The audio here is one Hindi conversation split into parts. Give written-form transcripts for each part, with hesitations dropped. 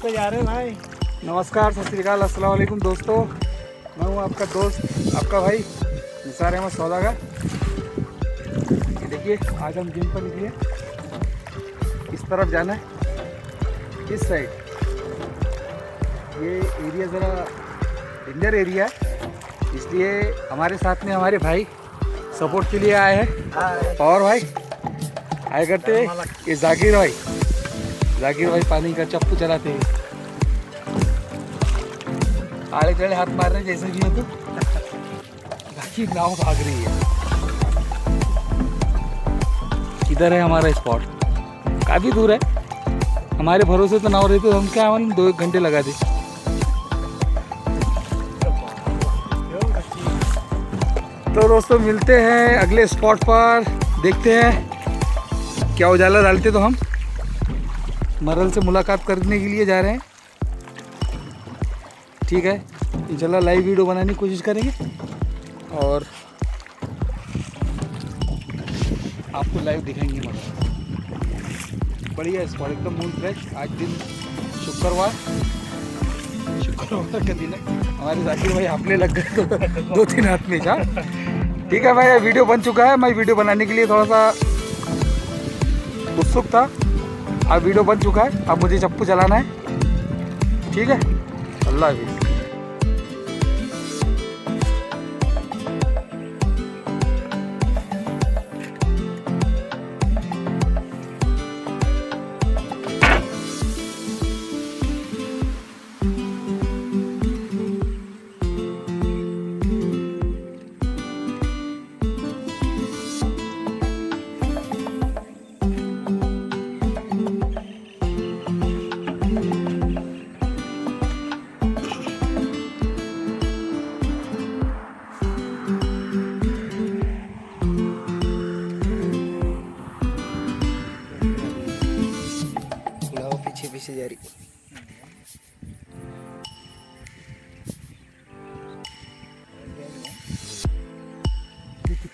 पे जा रहे हैं भाई। नमस्कार, सत श्री अकाल, अस्सलाम वालेकुम दोस्तों। मैं हूं आपका दोस्त, आपका भाई निसार अहमद सौदागर। ये देखिए, आज हम जिम पर निकले। इस तरफ जाना है, इस साइड। ये एरिया ज़रा डेंजर एरिया है, इसलिए हमारे साथ में हमारे भाई सपोर्ट के लिए आए हैं। और भाई आए करते हैं ये जाकिर भाई पानी का चप्पू चलाते हैं। आड़े चढ़े हाथ मार रहे जैसे भी है, तो बाकी नाव भाग रही है। इधर है हमारा स्पॉट, काफ़ी दूर है। हमारे भरोसे तो नाव रहते तो हम क्या 2-1 घंटे लगा दे। तो दोस्तों मिलते हैं अगले स्पॉट पर, देखते हैं क्या उजाला डालते। तो हम मरल से मुलाकात करने के लिए जा रहे हैं, ठीक है। इंशाल्लाह लाइव वीडियो बनाने की कोशिश करेंगे और आपको लाइव दिखाएंगे। मरल बढ़िया स्पॉट, एकदम मूड फ्रेश। आज दिन शुक्रवार का दिन है। हमारे जाकिर भाई हाफने लग गए 2-3 हाथ में। ठीक है भाई, वीडियो बन चुका है। मैं वीडियो बनाने के लिए थोड़ा सा उत्सुक था। अब वीडियो बन चुका है, अब मुझे चप्पू चलाना है, ठीक है। अल्लाह हाफिज़। पीछे जा रही।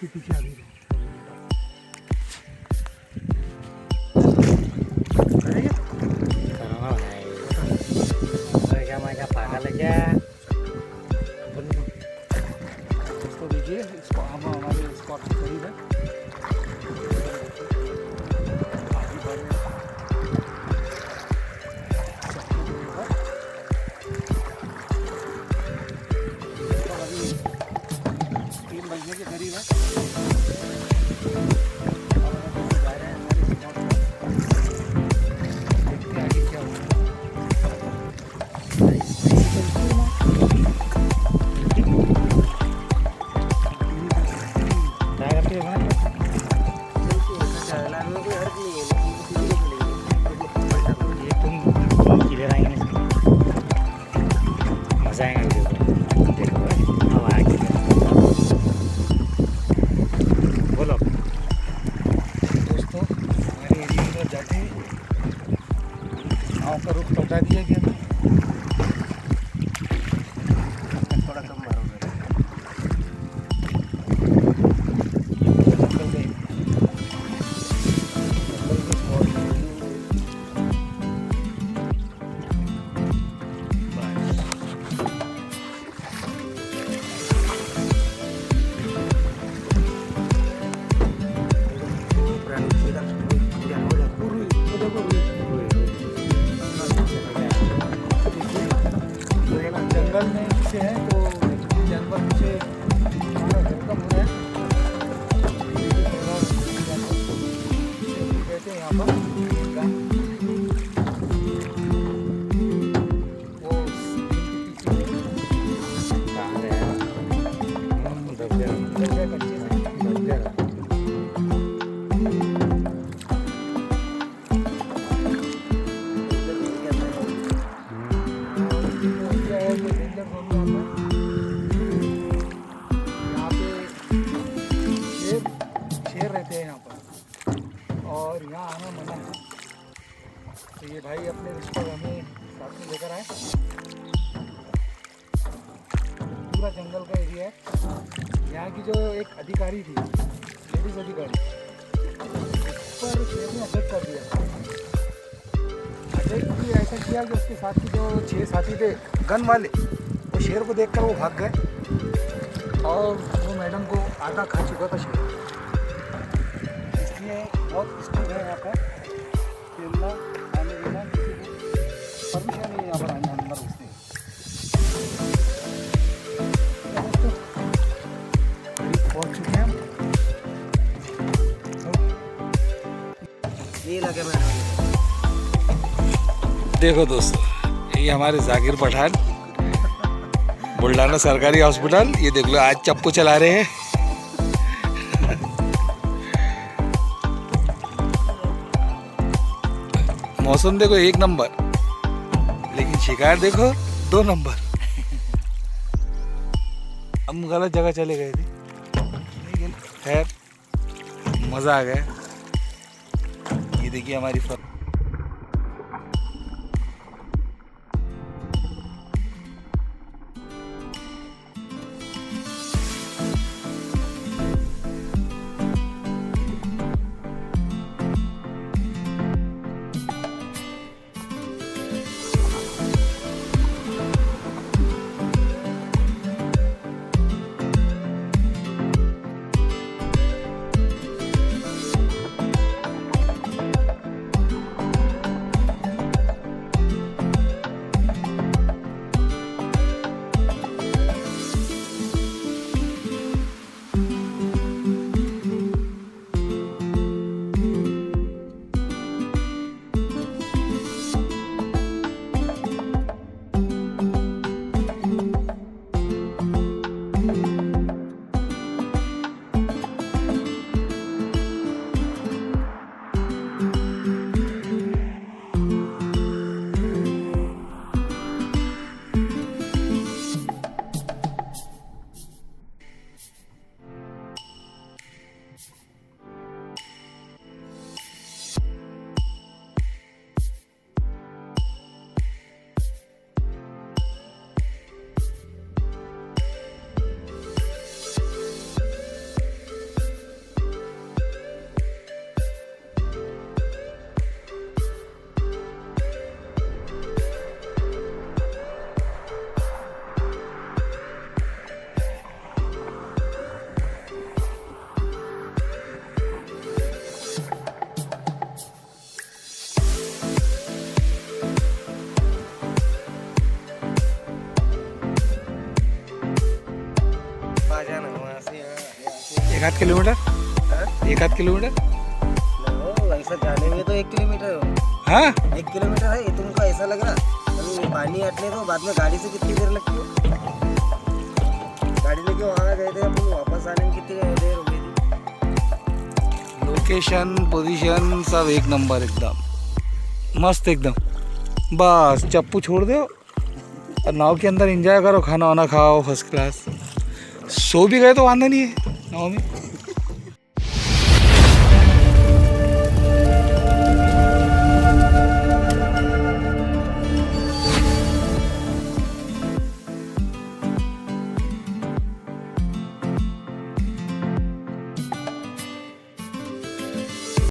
पीछे आ गई। पागल है क्या? इसको दीजिए, इसको हम हमारे स्पॉट से करीब है। के करीब है। देखते हैं आगे क्या होगा। मजा आएगा का रुख पलटा दिया गया। थोड़ा कम मारोगे। जंगल में से है तो जानवर से वेलकम हो रहा है। कहते हैं यहाँ पर शेर रहते हैं यहाँ पर, और यहाँ आना मना है। तो ये भाई अपने रिश्तेदार हमें साथ में लेकर आए। पूरा जंगल का एरिया है। यहाँ की जो एक अधिकारी थी, लेडीज अधिकारी, उस पर शेर ने अटैक कर दिया। एक भी ऐसा किया कि उसके साथ जो 6 साथी थे गन वाले, वो शेर को देखकर वो भाग गए और वो मैडम को आधा खा चुका था शेर। इसलिए बहुत स्ट्रिक्ट है यहाँ पर, खेलना आने देना किसी को परमिशन नहीं है यहाँ पर आने अंदर घुसने की। पहुँच चुके हैं हम। ये लगे मैडम, देखो दोस्तों, ये हमारे जाकिर पठान, बुल्ढाना सरकारी हॉस्पिटल। ये देख लो आज चप्पू चला रहे हैं। मौसम देखो 1 नंबर, लेकिन शिकार देखो 2 नंबर। हम गलत जगह चले गए थे, लेकिन खैर मज़ा आ गया। ये देखिए हमारी एक आध किलोमीटर, एक आध किलोमीटर वैसा जाने में तो 1 किलोमीटर हो। हाँ 1 किलोमीटर है। ये तुमको ऐसा लग रहा अभी पानी हटने दो, बाद में गाड़ी से कितनी देर लगती है? गाड़ी लेके वहाँ गए थे अपन, वापस आने में कितनी देर हो गई थी? लोकेशन पोजीशन सब 1 नंबर, एकदम मस्त एकदम। बस चप्पू छोड़ दो और नाव के अंदर एंजॉय करो, खाना वाना खाओ फर्स्ट क्लास। सो भी गए तो वांदा नहीं है नाव में।